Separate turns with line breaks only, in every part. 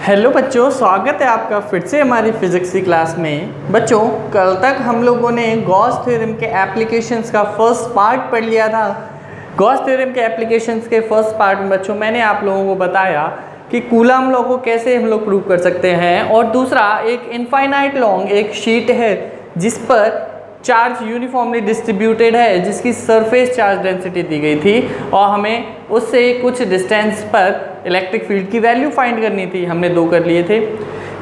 Hello बच्चों, स्वागत है आपका फिर से हमारी फिजिक्स की क्लास में। बच्चों, कल तक हम लोगों ने गॉस थ्योरम के एप्लीकेशंस का फर्स्ट पार्ट पढ़ लिया था। गॉस थ्योरम के एप्लीकेशंस के फर्स्ट पार्ट में बच्चों मैंने आप लोगों को बताया कि कूलम लॉ को कैसे हम लोग प्रूव कर सकते हैं, और दूसरा एक इनफाइनाइट लॉन्ग एक शीट है जिस पर चार्ज यूनिफॉर्मली डिस्ट्रीब्यूटेड है, जिसकी सरफेस चार्ज डेंसिटी दी गई थी और हमें उससे कुछ डिस्टेंस पर इलेक्ट्रिक फील्ड की वैल्यू फाइंड करनी थी। हमने दो कर लिए थे।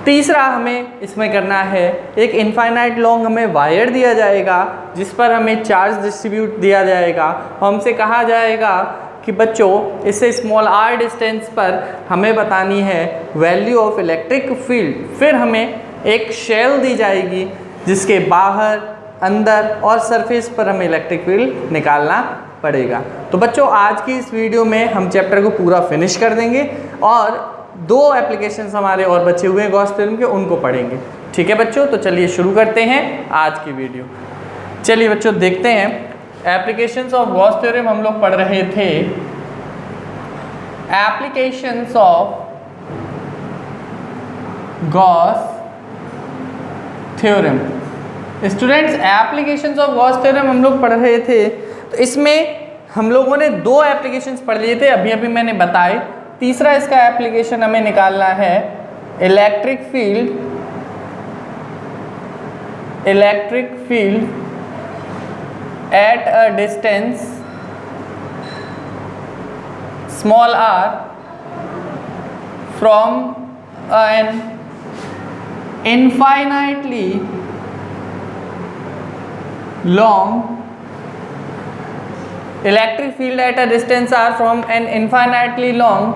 तीसरा हमें इसमें करना है, एक इनफाइनाइट लॉन्ग हमें वायर दिया जाएगा जिस पर हमें चार्ज डिस्ट्रीब्यूट दिया जाएगा और हमसे कहा जाएगा कि बच्चों इससे स्मॉल r डिस्टेंस पर हमें बतानी है वैल्यू ऑफ इलेक्ट्रिक फील्ड। फिर हमें एक शेल दी जाएगी जिसके बाहर, अंदर और सरफेस पर हमें इलेक्ट्रिक फील्ड निकालना पड़ेगा। तो बच्चों आज की इस वीडियो में हम चैप्टर को पूरा फिनिश कर देंगे और दो एप्लीकेशंस हमारे और बचे हुए हैं गॉस थ्योरम के, उनको पढ़ेंगे। ठीक है बच्चों, तो चलिए शुरू करते हैं आज की वीडियो। चलिए बच्चों देखते हैं एप्लीकेशंस ऑफ गॉस थ्योरम। हम लोग पढ़ रहे थे applications of Gauss theorem. Students, applications of Gauss theorem हम लोग पढ़ रहे थे, तो इसमें हम लोगों ने दो एप्लीकेशंस पढ़ लिए थे, अभी अभी मैंने बताए। तीसरा इसका एप्लीकेशन हमें निकालना है electric field at a distance small r from an infinitely long electric field at a distance r from an infinitely long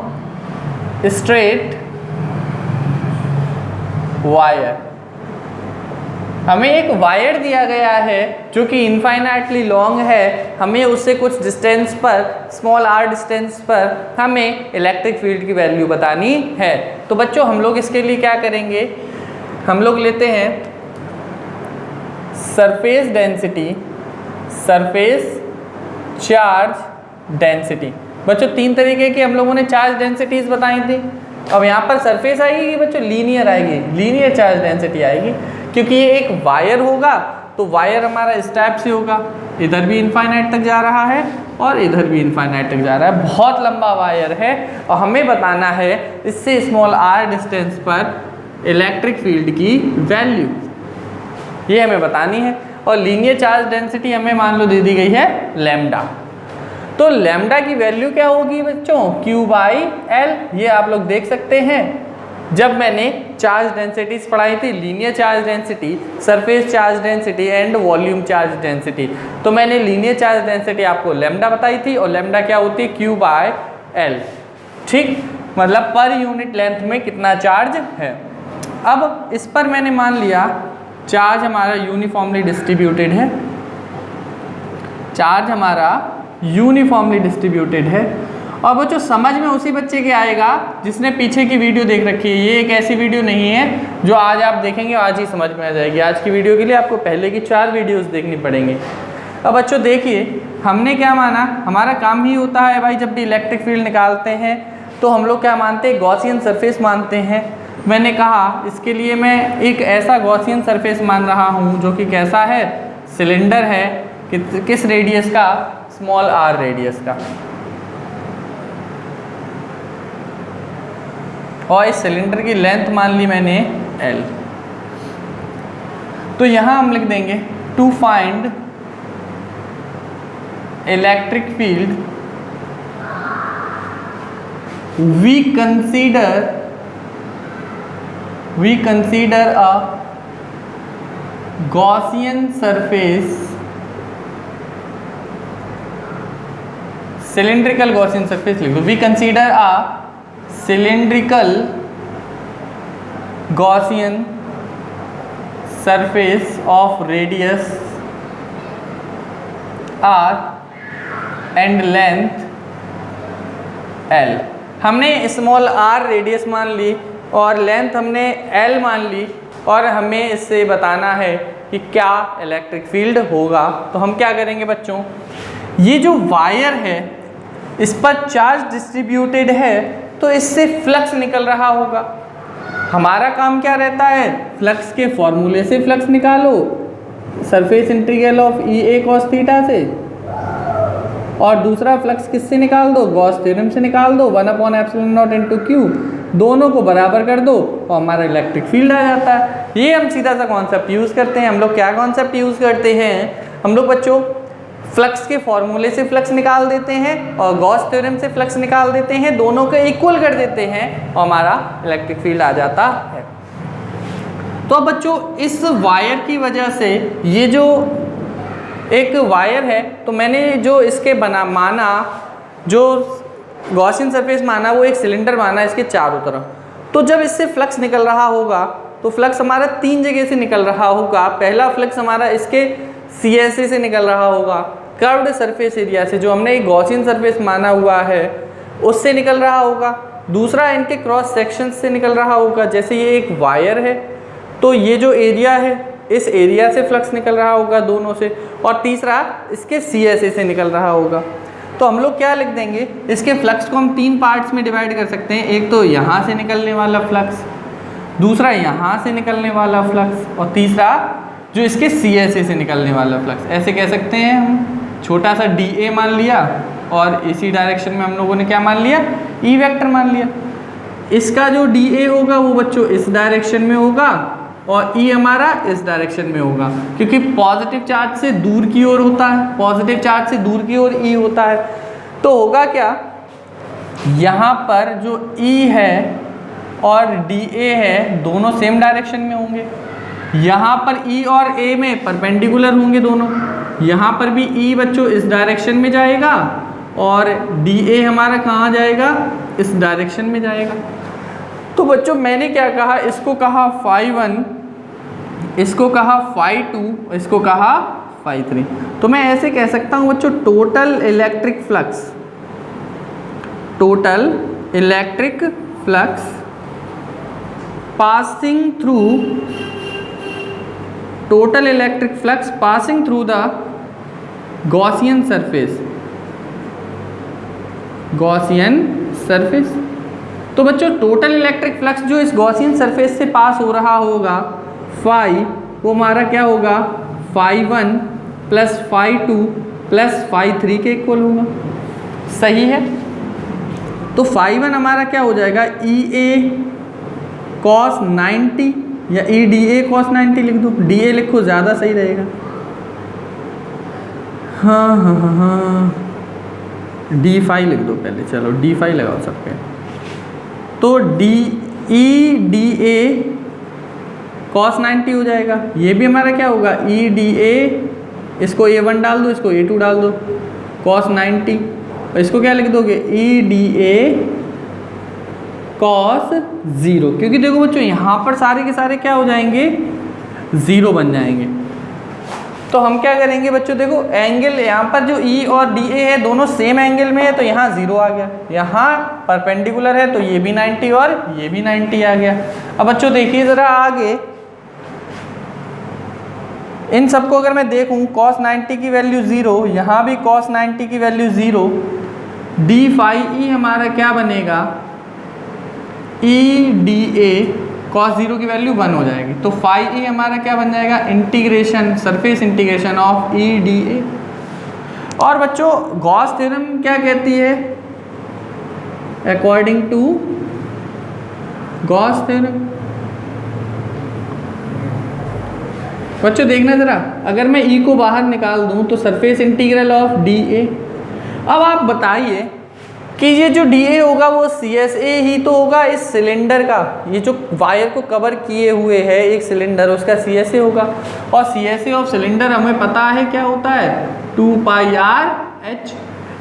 straight wire। हमें एक वायर दिया गया है जो कि इनफाइनाइटली लॉन्ग है, हमें उससे कुछ डिस्टेंस पर, स्मॉल r डिस्टेंस पर हमें इलेक्ट्रिक फील्ड की वैल्यू बतानी है। तो बच्चों हम लोग इसके लिए क्या करेंगे, हम लोग लेते हैं surface density, surface charge density. बच्चों तीन तरीके की हम लोगों ने चार्ज डेंसिटीज बताई थी। अब यहाँ पर सरफेस आएगी बच्चों, लीनियर आएगी, लीनियर चार्ज डेंसिटी आएगी, क्योंकि ये एक वायर होगा। तो वायर हमारा इस टाइप से होगा, इधर भी इनफाइनाइट तक जा रहा है और इधर भी इनफाइनाइट तक जा रहा है, बहुत लंबा वायर है और हमें बताना है इससे स्मॉल r डिस्टेंस पर इलेक्ट्रिक फील्ड की वैल्यू, ये हमें बतानी है। और लीनियर चार्ज डेंसिटी हमें मान लो दे दी गई है लैम्डा। तो लैम्डा की वैल्यू क्या होगी बच्चों, Q/L। ये आप लोग देख सकते हैं जब मैंने चार्ज डेंसिटीज पढ़ाई थी, linear charge density, surface charge density and volume charge density. तो मैंने लीनियर चार्ज डेंसिटी आपको लैम्डा बताई थी और लैम्डा क्या होती है, Q/L। ठीक, मतलब पर यूनिट लेंथ में कितना चार्ज है। अब इस पर मैंने मान लिया चार्ज हमारा यूनिफॉर्मली डिस्ट्रीब्यूटेड है, चार्ज हमारा यूनिफॉर्मली डिस्ट्रीब्यूटेड है। और बच्चों समझ में उसी बच्चे के आएगा जिसने पीछे की वीडियो देख रखी है। ये एक ऐसी वीडियो नहीं है जो आज आप देखेंगे आज ही समझ में आ जाएगी। आज की वीडियो के लिए आपको पहले की 4 वीडियोस देखनी पड़ेंगी। अब बच्चों देखिए, हमने क्या माना, हमारा काम ही होता है भाई जब भी इलेक्ट्रिक फील्ड निकालते हैं तो हम लोग क्या मानते हैं, गॉसियन सरफेस मानते हैं। मैंने कहा इसके लिए मैं एक ऐसा गॉसियन सरफेस मान रहा हूँ जो कि कैसा है, सिलेंडर है, किस रेडियस का, स्मॉल r रेडियस का। और इस सिलेंडर की लेंथ मान ली मैंने L। तो यहाँ हम लिख देंगे to find electric field we consider a Gaussian surface, cylindrical Gaussian surface लिख दो। We consider a cylindrical Gaussian surface of radius r and length L। हमने स्मॉल r रेडियस मान ली और लेंथ हमने L मान ली और हमें इससे बताना है कि क्या इलेक्ट्रिक फील्ड होगा। तो हम क्या करेंगे बच्चों, ये जो वायर है इस पर चार्ज डिस्ट्रीब्यूटेड है तो इससे फ्लक्स निकल रहा होगा। हमारा काम क्या रहता है, फ्लक्स के फॉर्मूले से फ्लक्स निकालो, surface integral of E A cos theta से, और दूसरा फ्लक्स किससे निकाल दो, गॉस थ्योरम से निकाल दो, 1/ε0 इंटू क्यू, दोनों को बराबर कर दो और हमारा इलेक्ट्रिक फील्ड आ जाता है। ये हम सीधा सा कॉन्सेप्ट यूज़ करते हैं। हम लोग क्या कॉन्सेप्ट यूज़ करते हैं, हम लोग बच्चों फ्लक्स के फॉर्मूले से फ्लक्स निकाल देते हैं और गॉस थ्योरम से फ्लक्स निकाल देते हैं, दोनों को इक्वल कर देते हैं और हमारा इलेक्ट्रिक फील्ड आ जाता है। तो अब बच्चों इस वायर की वजह से, ये जो एक वायर है, तो मैंने जो इसके माना, जो गॉसियन सरफेस माना, वो एक सिलेंडर माना इसके चारों तरफ। तो जब इससे फ्लक्स निकल रहा होगा तो फ्लक्स हमारा 3 जगह से निकल रहा होगा। पहला फ्लक्स हमारा इसके CSA से निकल रहा होगा, कर्व्ड सरफेस एरिया से, जो हमने एक गॉसियन सरफेस माना हुआ है उससे निकल रहा होगा। दूसरा इनके क्रॉस सेक्शन से निकल रहा होगा, जैसे ये एक वायर है तो ये जो एरिया है इस एरिया से फ्लक्स निकल रहा होगा दोनों से, और तीसरा इसके CSA से निकल रहा होगा। तो हम लोग क्या लिख देंगे, इसके फ्लक्स को हम 3 पार्ट्स में डिवाइड कर सकते हैं। एक तो यहाँ से निकलने वाला फ्लक्स, दूसरा यहाँ से निकलने वाला फ्लक्स, और तीसरा जो इसके CSA से निकलने वाला फ्लक्स। ऐसे कह सकते हैं हम, छोटा सा DA मान लिया और इसी डायरेक्शन में हम लोगों ने क्या मान लिया, E वेक्टर मान लिया। इसका जो DA होगा वो बच्चों इस डायरेक्शन में होगा और E हमारा इस डायरेक्शन में होगा, क्योंकि पॉजिटिव चार्ज से दूर की ओर होता है, पॉजिटिव चार्ज से दूर की ओर E होता है। तो होगा क्या, यहाँ पर जो E है और DA है दोनों सेम डायरेक्शन में होंगे। यहाँ पर E और A में परपेंडिकुलर होंगे दोनों। यहाँ पर भी E बच्चों इस डायरेक्शन में जाएगा और DA हमारा कहाँ जाएगा, इस डायरेक्शन में जाएगा। तो बच्चों मैंने क्या कहा, इसको कहा φ1, इसको कहा φ2, इसको कहा φ3। तो मैं ऐसे कह सकता हूँ बच्चों, total electric flux, total electric flux passing through, total electric flux passing through the Gaussian surface, Gaussian surface. तो बच्चों टोटल इलेक्ट्रिक फ्लक्स जो इस गॉसियन सरफेस से पास हो रहा होगा फाई, वो हमारा क्या होगा, φ1 प्लस φ2 प्लस φ3 के इक्वल होगा। सही है। तो φ1 हमारा क्या हो जाएगा, EA cos 90 या EDA cos 90 लिख दो, DA लिखो ज़्यादा सही रहेगा। हाँ, D फाई लिख दो पहले, चलो D फाई लगाओ सबके। तो EDA cos 90 हो जाएगा। ये भी हमारा क्या होगा, EDA, इसको A1 डाल दो, इसको A2 डाल दो, cos 90, और इसको क्या लिख दोगे, EDA cos 0, क्योंकि देखो बच्चों यहाँ पर सारे के सारे क्या हो जाएंगे, 0 बन जाएंगे। तो हम क्या करेंगे बच्चों, देखो एंगल यहाँ पर जो E और DA है दोनों सेम एंगल में है, तो यहाँ 0 आ गया, यहाँ परपेंडिकुलर है तो ये भी 90 और ये भी 90 आ गया। अब बच्चों देखिए ज़रा आगे, इन सबको अगर मैं देखूँ, cos 90 की वैल्यू 0, यहाँ भी cos 90 की वैल्यू 0, D फाई E हमारा क्या बनेगा, EDA cos 0 की वैल्यू 1 हो जाएगी। तो फाई E हमारा क्या बन जाएगा, integration, surface integration of EDA। और बच्चों गॉस थ्योरम क्या कहती है, अकॉर्डिंग टू गॉस थ्योरम, बच्चों देखना ज़रा, अगर मैं E को बाहर निकाल दूं तो सरफेस इंटीग्रल ऑफ DA। अब आप बताइए कि ये जो DA होगा वो CSA ही तो होगा इस सिलेंडर का, ये जो वायर को कवर किए हुए है एक सिलेंडर, उसका CSA होगा। और CSA ऑफ सिलेंडर हमें पता है क्या होता है, 2πr/h।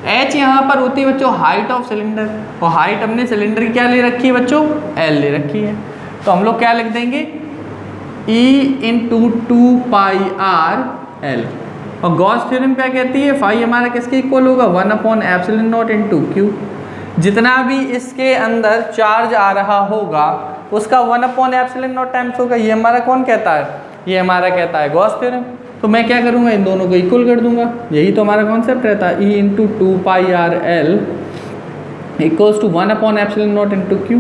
h यहाँ पर होती है बच्चों हाइट ऑफ सिलेंडर, और हाइट हमने सिलेंडर की क्या ले रखी है बच्चों, L ले रखी है। तो हम लोग क्या लिख देंगे, E × 2πr/L। और गॉस थ्योरम क्या कहती है, फाई हमारा किसके इक्वल होगा, 1/ε0 इंटू क्यू। जितना भी इसके अंदर चार्ज आ रहा होगा उसका 1/ε0 टाइम्स होगा। ये हमारा कौन कहता है, ये हमारा कहता है गॉस थ्योरम। तो मैं क्या करूँगा, इन दोनों को इक्वल कर दूंगा, यही तो हमारा कॉन्सेप्ट रहता है। E × 2πrL equals to 1/ε0 into Q.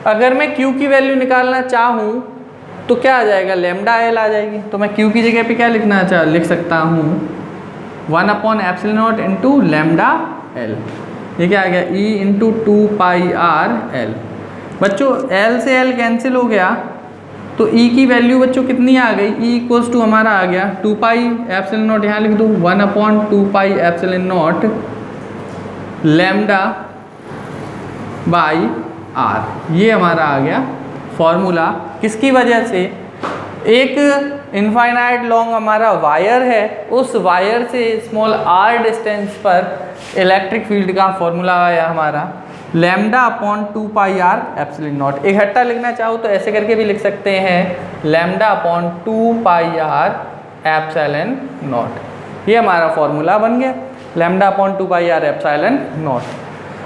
अगर मैं Q की वैल्यू निकालना चाहूँ तो क्या आ जाएगा, लैम्डा एल आ जाएगी। तो मैं Q की जगह पे क्या लिख सकता हूँ 1/ε0 इंटू लैम्डा एल। ये क्या आ गया, E इंटू 2πr/L। बच्चों L से L कैंसिल हो गया तो E की वैल्यू बच्चों कितनी आ गई, E इक्वल्स टू हमारा आ गया 2πε0, यहाँ लिख दो 1/2πε0 लैम्डा बाई आर। ये हमारा आ गया फॉर्मूला। किसकी वजह से, एक इनफाइनाइट लॉन्ग हमारा वायर है, उस वायर से स्मॉल r डिस्टेंस पर इलेक्ट्रिक फील्ड का फॉर्मूला आया हमारा λ/2πr/ε0। इकट्ठा लिखना चाहो तो ऐसे करके भी लिख सकते हैं λ/2πr/ε0। ये हमारा फॉर्मूला बन गया λ/2πr/ε0।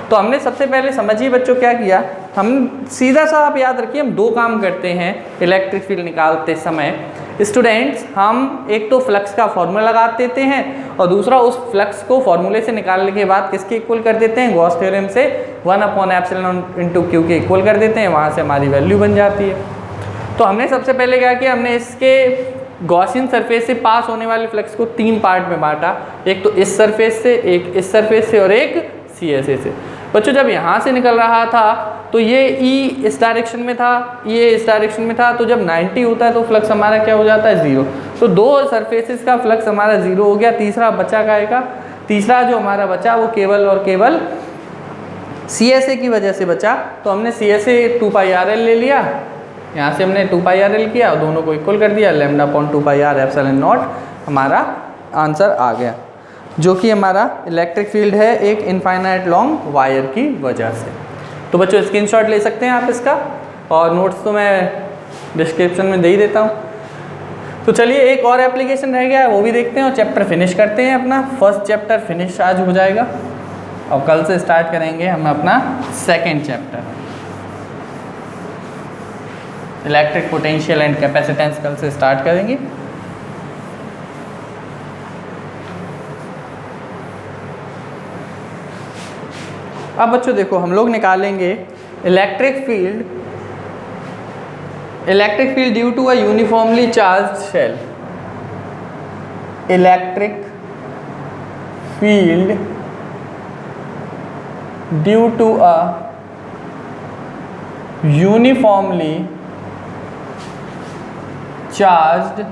तो हमने सबसे पहले समझिए बच्चों क्या किया, हम सीधा सा आप याद रखिए हम दो काम करते हैं इलेक्ट्रिक फील्ड निकालते समय। स्टूडेंट्स हम एक तो फ्लक्स का फॉर्मूला लगा देते हैं और दूसरा उस फ्लक्स को फॉर्मूले से निकालने के बाद किसके इक्वल कर देते हैं, गॉस थ्योरम से 1/ε इंटू क्यू के इक्वल कर देते हैं, वहाँ से हमारी वैल्यू बन जाती है। तो हमने सबसे पहले क्या किया, हमने इसके गॉसियन सरफेस से पास होने वाले फ्लक्स को 3 पार्ट में बांटा, एक तो इस सरफेस से, एक इस सरफेस से और एक CSA से। बच्चों जब यहाँ से निकल रहा था तो ये E इस डायरेक्शन में था, ये इस डायरेक्शन में था, तो जब 90 होता है तो फ्लक्स हमारा क्या हो जाता है, 0। तो 2 सरफेसेस का फ्लक्स हमारा 0 हो गया। तीसरा बचा का तीसरा जो हमारा बचा वो केवल और केवल CSA की वजह से बचा। तो हमने CSA 2πrl ले लिया, यहाँ से हमने 2πrl किया और दोनों को इक्वल कर दिया, λ/2πr/ε0 हमारा आंसर आ गया, जो कि हमारा इलेक्ट्रिक फील्ड है एक इनफाइनाइट लॉन्ग वायर की वजह से। तो बच्चों स्क्रीनशॉट ले सकते हैं आप इसका, और नोट्स तो मैं डिस्क्रिप्शन में दे ही देता हूँ। तो चलिए एक और एप्लीकेशन रह गया है वो भी देखते हैं और चैप्टर फिनिश करते हैं। अपना फर्स्ट चैप्टर फिनिश आज हो जाएगा और कल से स्टार्ट करेंगे हम अपना second chapter, electric potential and capacitance कल से स्टार्ट करेंगे। अब बच्चों देखो हम लोग निकालेंगे electric field due to a uniformly charged shell. Electric field due to a uniformly charged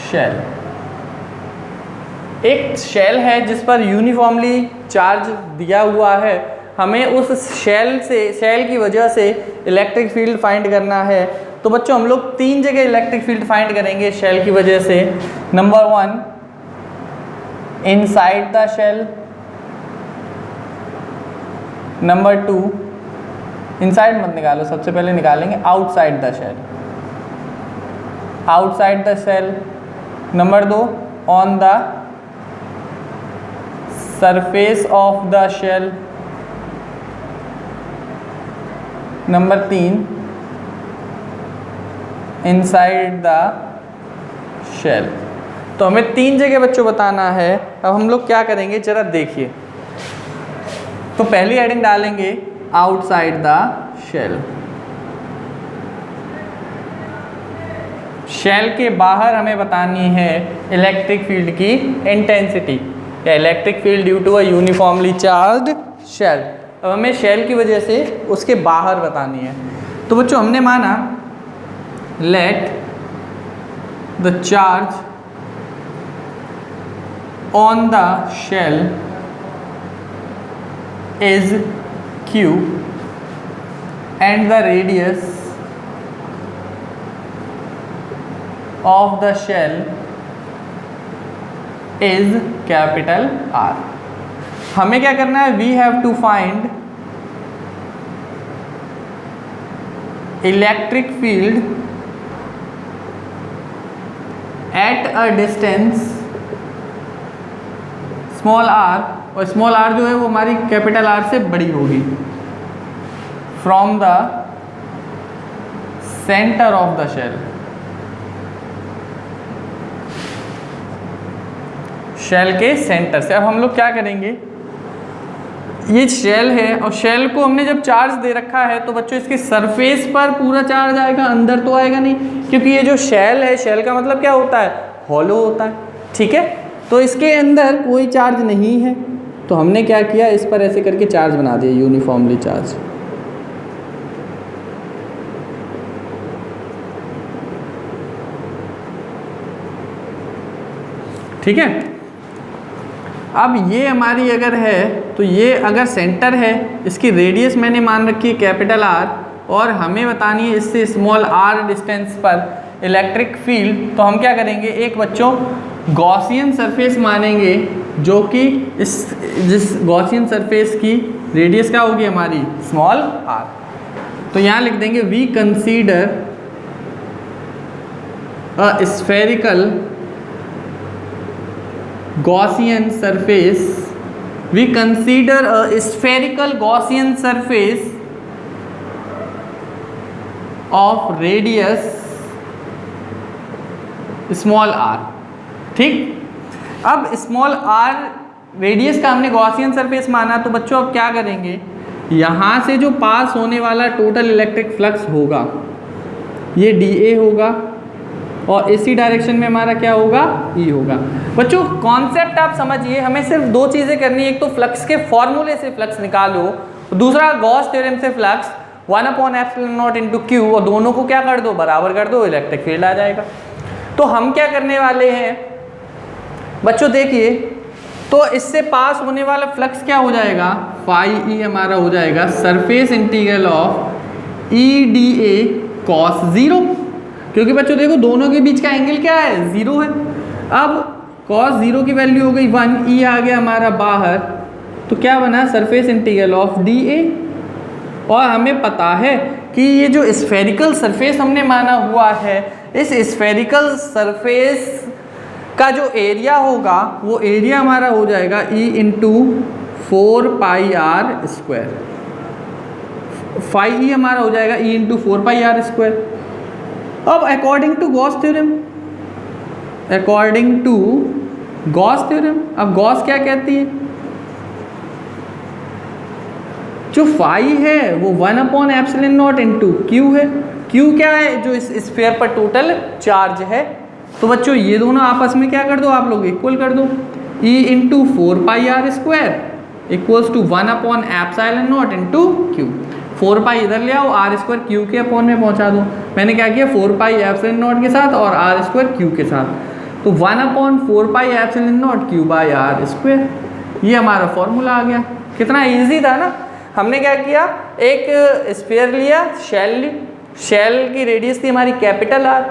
shell. एक शेल है जिस पर यूनिफॉर्मली चार्ज दिया हुआ है, हमें उस शेल की वजह से इलेक्ट्रिक फील्ड फाइंड करना है। तो बच्चों हम लोग 3 जगह इलेक्ट्रिक फील्ड फाइंड करेंगे शेल की वजह से। Number 1 inside the shell, number 2 inside मत निकालो, सबसे पहले निकालेंगे outside the shell, outside the shell. Number 2 on the surface of the shell. Number 3 inside the shell. तो हमें 3 जगह बच्चों बताना है। अब हम लोग क्या करेंगे जरा देखिए। तो पहली हेडिंग डालेंगे आउटसाइड द शेल। शेल के बाहर हमें बतानी है इलेक्ट्रिक फील्ड की इंटेंसिटी, या electric field due to a uniformly charged shell. अब हमें शेल की वजह से उसके बाहर बतानी है। तो बच्चों हमने माना let the charge on the shell is Q and the radius of the shell is capital R। हमें क्या करना है, we have to find electric field at a distance small r, और स्मॉल r जो है वो हमारी कैपिटल R से बड़ी होगी, from the centre of the shell. Shell के सेंटर से। अब हम लोग क्या करेंगे, ये शेल है और शेल को हमने जब चार्ज दे रखा है तो बच्चों इसके सरफेस पर पूरा चार्ज आएगा, अंदर तो आएगा नहीं, क्योंकि ये जो शेल है, शेल का मतलब क्या होता है, हॉलो होता है, ठीक है। तो इसके अंदर कोई चार्ज नहीं है, तो हमने क्या किया, इस पर ऐसे करके चार्ज बना दिया, यूनिफॉर्मली चार्ज। ठीक है। अब ये हमारी अगर है तो ये अगर सेंटर है, इसकी रेडियस मैंने मान रखी है कैपिटल आर, और हमें बतानी है इससे स्मॉल आर डिस्टेंस पर इलेक्ट्रिक फील्ड, तो हम क्या करेंगे, एक बच्चों गॉसियन सरफेस मानेंगे, जो कि जिस गॉसियन सरफेस की रेडियस क्या होगी हमारी, स्मॉल आर। तो यहाँ लिख देंगे we consider a spherical Gaussian surface, we consider a spherical Gaussian surface of radius small r। ठीक। अब स्मॉल r रेडियस का हमने गॉसियन सरफेस माना, तो बच्चों अब क्या करेंगे, यहाँ से जो पास होने वाला टोटल इलेक्ट्रिक फ्लक्स होगा ये dA होगा, और इसी डायरेक्शन में हमारा क्या होगा, E होगा। बच्चों कॉन्सेप्ट आप समझिए, हमें सिर्फ दो चीज़ें करनी है, एक तो फ्लक्स के फॉर्मूले से फ्लक्स निकालो, दूसरा गॉस थ्योरम से फ्लक्स 1/ε0 × Q, और दोनों को क्या कर दो, बराबर कर दो, इलेक्ट्रिक फील्ड आ जाएगा। तो हम क्या करने वाले हैं बच्चों, देखिए, तो इससे पास होने वाला फ्लक्स क्या हो जाएगा, φE हमारा हो जाएगा surface integral of EdA cos 0, क्योंकि बच्चों देखो दोनों के बीच का एंगल क्या है, 0 है। अब cos 0 की वैल्यू हो गई 1, E आ गया हमारा बाहर, तो क्या बना, सरफेस इंटीग्रल ऑफ dA। और हमें पता है कि ये जो स्फेरिकल सरफेस हमने माना हुआ है, इस स्फेरिकल सरफेस का जो एरिया होगा वो एरिया हमारा हो जाएगा E × 4πr²। φE हमारा हो जाएगा E × 4πr²। अब अकॉर्डिंग टू गॉस थ्योरम, अब गॉस क्या कहती है, जो फाई है वो 1/ε0 × Q है। Q क्या है, जो इस स्फीयर पर टोटल चार्ज है। तो बच्चों ये दोनों आपस में क्या कर दो, आप लोग इक्वल कर दो, E × 4πr² equals to 1/ε0 × Q। 4π इधर ले आओ, r² Q के अपॉन में पहुंचा दो। मैंने क्या किया, 4πε0 के साथ और r² Q के साथ, तो 1/4πε0 Q/r²। ये हमारा फॉर्मूला आ गया। कितना इजी था ना। हमने क्या किया, एक स्फीयर लिया, शेल ली, शेल की रेडियस थी हमारी कैपिटल आर,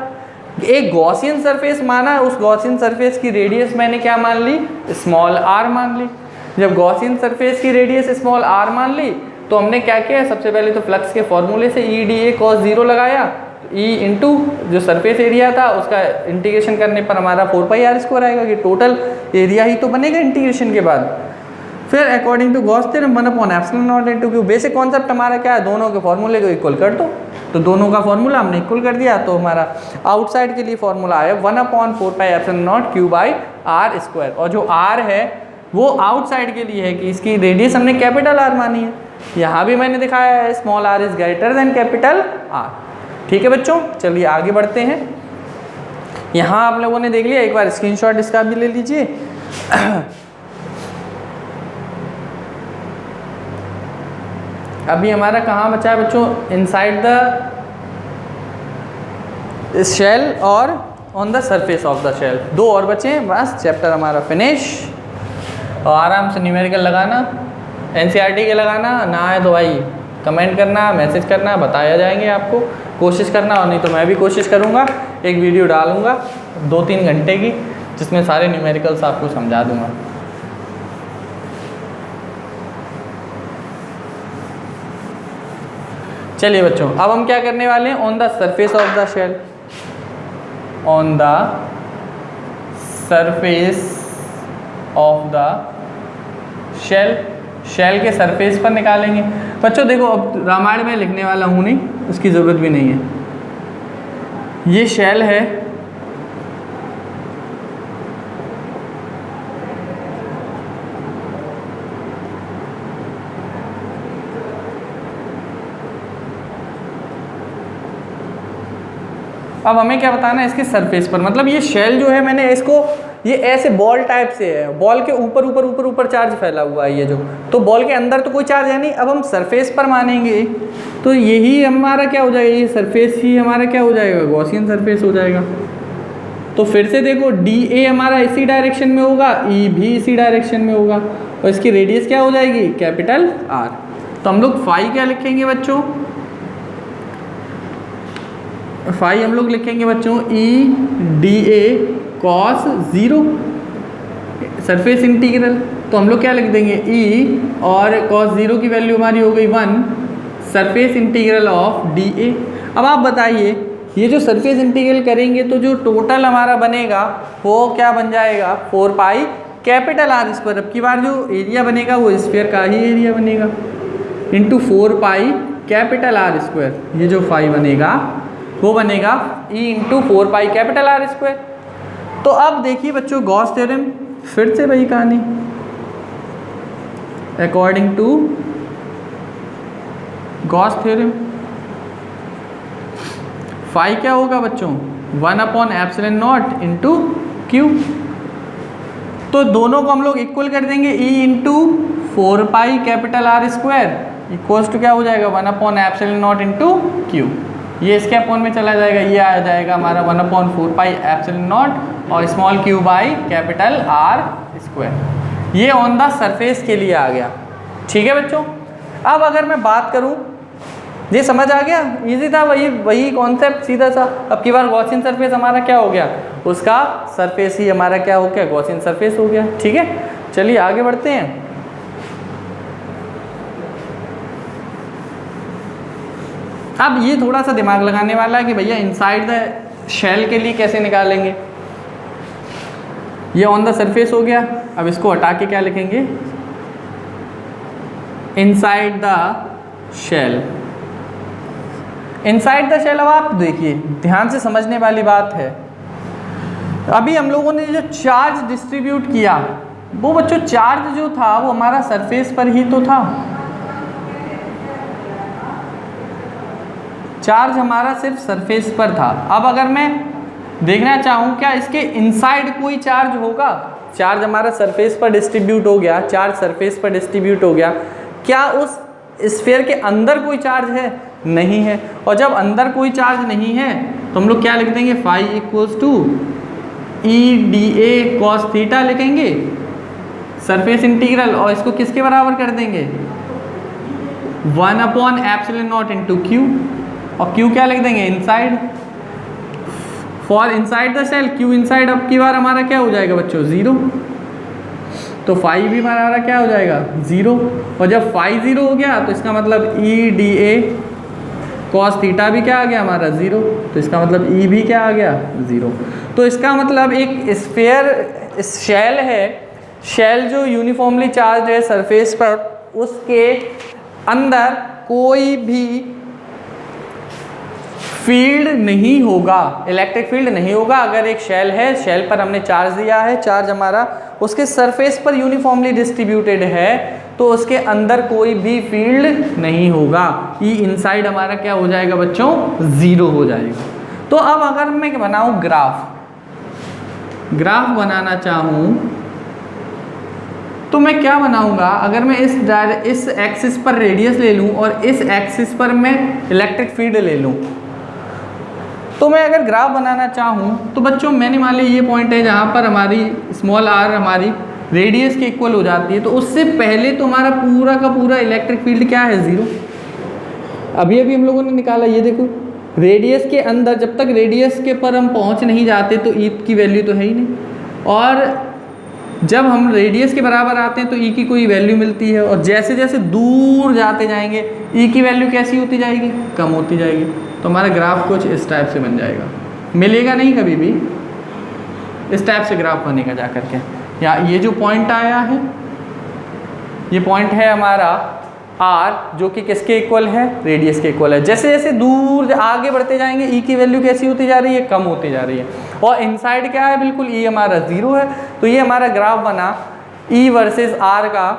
एक गॉसियन सरफेस माना, उस गॉसियन सरफेस की रेडियस मैंने क्या मान ली, स्मॉल आर मान ली। जब गॉसियन सरफेस की रेडियस स्मॉल आर मान ली तो हमने क्या किया, सबसे पहले तो फ्लक्स के फॉर्मूले से EdA cos 0 लगाया, E इंटू जो सरफेस एरिया था उसका इंटीग्रेशन करने पर हमारा 4πr² आएगा, कि टोटल एरिया ही तो बनेगा इंटीग्रेशन के बाद। फिर according to Gauss theorem 1/ε0 × Q। Basic concept हमारा क्या है, दोनों के फॉर्मूले को इक्वल कर दो, तो दोनों का फॉर्मूला हमने इक्वल कर दिया, तो हमारा आउटसाइड के लिए फॉर्मूला आया 1/4πε0 Q/r²। और जो r है वो आउटसाइड के लिए है कि इसकी रेडियस हमने कैपिटल आर मानी है। यहाँ भी मैंने दिखाया है small R is greater than capital R. ठीक है बच्चों, चलिए आगे बढ़ते हैं। यहाँ आप लोगों ने देख लिया, एक बार स्क्रीनशॉट इसका भी ले लीजिए। अभी हमारा कहाँ बचा है बच्चों, इनसाइड द शेल और on the surface of the shell. दो और बचे हैं, बस चैप्टर हमारा फिनिश। और आराम से न्यूमेरिकल लगाना, NCERT के लगाना, ना आए तो भाई कमेंट करना, मैसेज करना, बताया जाएंगे आपको। कोशिश करना, और नहीं तो मैं भी कोशिश करूँगा, एक वीडियो डालूँगा 2-3 घंटे की, जिसमें सारे न्यूमेरिकल्स आपको समझा दूँगा। चलिए बच्चों, अब हम क्या करने वाले हैं, on the surface of the shell, on the surface of the shell, shell के सरफेस पर निकालेंगे। बच्चों देखो, अब रामायण में लिखने वाला हूँ नहीं, उसकी ज़रूरत भी नहीं है। ये शेल है, अब हमें क्या बताना है इसके सरफेस पर, मतलब ये शेल जो है मैंने इसको ये ऐसे बॉल टाइप से है, बॉल के ऊपर ऊपर ऊपर ऊपर चार्ज फैला हुआ है ये जो, तो बॉल के अंदर तो कोई चार्ज है नहीं। अब हम सरफेस पर मानेंगे तो यही हमारा क्या हो जाएगा, ये सरफेस ही हमारा क्या हो जाएगा, गॉसियन सरफेस हो जाएगा। तो फिर से देखो डी ए हमारा इसी डायरेक्शन में होगा, ई भी इसी डायरेक्शन में होगा, और इसकी रेडियस क्या हो जाएगी, कैपिटल आर। तो हम लोग फाई क्या लिखेंगे बच्चों, फाई हम लोग लिखेंगे बच्चों ई D A cos 0 surface integral. तो हम लोग क्या लिख देंगे, ई और कॉस 0 की वैल्यू हमारी हो गई 1 surface integral of D A. अब आप बताइए ये जो सरफेस इंटीग्रल करेंगे तो जो टोटल हमारा बनेगा वो क्या बन जाएगा, 4 पाई कैपिटल आर स्क्वायर। अब की बार जो एरिया बनेगा वो स्फीयर का ही एरिया बनेगा into 4 pi capital R square. ये जो फाई बनेगा वो बनेगा ई into 4 pi capital R square. तो अब देखिए बच्चों गॉस थ्योरम, फिर से वही कहानी, according to Gauss theorem phi क्या होगा बच्चों, 1/ε0 इंटू क्यू। तो दोनों को हम लोग इक्वल कर देंगे, E into 4 pi capital R square equals to क्या हो जाएगा, 1/ε0 इंटू क्यू। ये इसके अपॉन में चला जाएगा, ये आ जाएगा हमारा 1/4 पाई ε0 और small Q by capital R square. ये ऑन द सरफेस के लिए आ गया। ठीक है बच्चों, अब अगर मैं बात करूं, ये समझ आ गया, इजी था, वही कॉन्सेप्ट सीधा सा। अब की बार गॉसियन सरफेस हमारा क्या हो गया, उसका सरफेस ही हमारा क्या हो गया, गॉसियन सरफेस हो गया। ठीक है, चलिए आगे बढ़ते हैं। अब ये थोड़ा सा दिमाग लगाने वाला है कि भैया इनसाइड द शेल के लिए कैसे निकालेंगे। ये ऑन द सरफेस हो गया, अब इसको हटा के क्या लिखेंगे, inside the shell. Inside the shell, अब आप देखिए ध्यान से समझने वाली बात है, अभी हम लोगों ने जो चार्ज डिस्ट्रीब्यूट किया वो बच्चों चार्ज जो था वो हमारा सरफेस पर ही तो था, चार्ज हमारा सिर्फ सरफेस पर था। अब अगर मैं देखना चाहूँ क्या इसके इनसाइड कोई चार्ज होगा, चार्ज हमारा सरफेस पर डिस्ट्रीब्यूट हो गया, चार्ज सरफेस पर डिस्ट्रीब्यूट हो गया, क्या उस स्फीयर के अंदर कोई चार्ज है, नहीं है। और जब अंदर कोई चार्ज नहीं है तो हम लोग क्या लिख देंगे, phi equals to E D A cos theta लिखेंगे सरफेस इंटीग्रल, और इसको किसके बराबर कर देंगे, 1/ε0 इंटू क्यू, और क्यू क्या लिख देंगे, inside. For inside the shell Q inside, अब की बार हमारा क्या हो जाएगा बच्चों, 0। तो फाई भी हमारा क्या हो जाएगा, 0। और जब फाई 0 हो गया तो इसका मतलब ई डी ए कॉस थीटा भी क्या आ गया हमारा, 0। तो इसका मतलब ई भी क्या आ गया, 0। तो इसका मतलब एक स्फीयर शेल है, शेल जो यूनिफॉर्मली चार्ज है सरफेस पर, उसके अंदर कोई भी फील्ड नहीं होगा, इलेक्ट्रिक फील्ड नहीं होगा। अगर एक शेल है, शेल पर हमने चार्ज दिया है, चार्ज हमारा उसके सरफेस पर यूनिफॉर्मली डिस्ट्रीब्यूटेड है, तो उसके अंदर कोई भी फील्ड नहीं होगा। ई इनसाइड हमारा क्या हो जाएगा बच्चों, 0 हो जाएगा। तो अब अगर मैं बनाऊं ग्राफ बनाना चाहूं तो मैं क्या बनाऊंगा, अगर मैं इस एक्सिस पर रेडियस ले लूं और इस एक्सिस पर मैं इलेक्ट्रिक फील्ड ले लूं, तो मैं अगर ग्राफ बनाना चाहूँ तो बच्चों मैंने मान लिया ये पॉइंट है जहाँ पर हमारी स्मॉल आर हमारी रेडियस के इक्वल हो जाती है, तो उससे पहले तो हमारा पूरा का पूरा इलेक्ट्रिक फील्ड क्या है, 0। अभी हम लोगों ने निकाला, ये देखो रेडियस के अंदर, जब तक रेडियस के पर हम पहुँच नहीं जाते तो ई की वैल्यू तो है ही नहीं, और जब हम रेडियस के बराबर आते हैं तो ई की कोई वैल्यू मिलती है, और जैसे जैसे दूर जाते जाएंगे ई की वैल्यू कैसी होती जाएगी, कम होती जाएगी। तो हमारा ग्राफ कुछ इस टाइप से बन जाएगा, मिलेगा नहीं कभी भी, इस टाइप से ग्राफ बनेगा जा करके। या ये जो पॉइंट आया है, ये पॉइंट है हमारा आर, जो कि किसके इक्वल है, रेडियस के इक्वल है। जैसे जैसे दूर आगे बढ़ते जाएंगे ई की वैल्यू कैसी होती जा रही है, कम होती जा रही है, और इनसाइड क्या है, बिल्कुल ई हमारा 0 है। तो ये हमारा ग्राफ बना ई वर्सेस आर का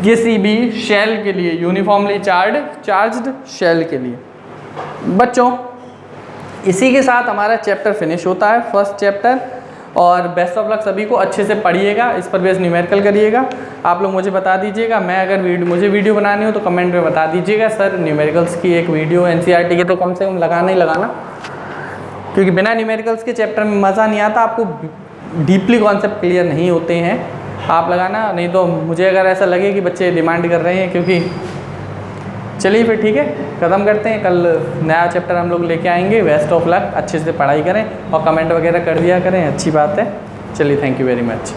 किसी भी शेल के लिए, यूनिफॉर्मली चार्ज्ड शेल के लिए। बच्चों इसी के साथ हमारा चैप्टर फिनिश होता है, फर्स्ट चैप्टर। और बेस्ट ऑफ लक सभी को, अच्छे से पढ़िएगा, इस पर बेस न्यूमेरिकल करिएगा। आप लोग मुझे बता दीजिएगा, मैं अगर मुझे वीडियो बनानी हो तो कमेंट में बता दीजिएगा सर न्यूमेरिकल्स की एक वीडियो एनसीईआरटी की तो कम से कम लगाना ही लगाना, क्योंकि बिना न्यूमेरिकल्स के चैप्टर में मज़ा नहीं आता, आपको डीपली कॉन्सेप्ट क्लियर नहीं होते हैं। आप लगाना, नहीं तो मुझे अगर ऐसा लगे कि बच्चे डिमांड कर रहे हैं, क्योंकि चलिए फिर ठीक है, ख़त्म करते हैं। कल नया चैप्टर हम लोग लेके आएंगे। बेस्ट ऑफ लक, अच्छे से पढ़ाई करें और कमेंट वगैरह कर दिया करें, अच्छी बात है। चलिए, थैंक यू वेरी मच।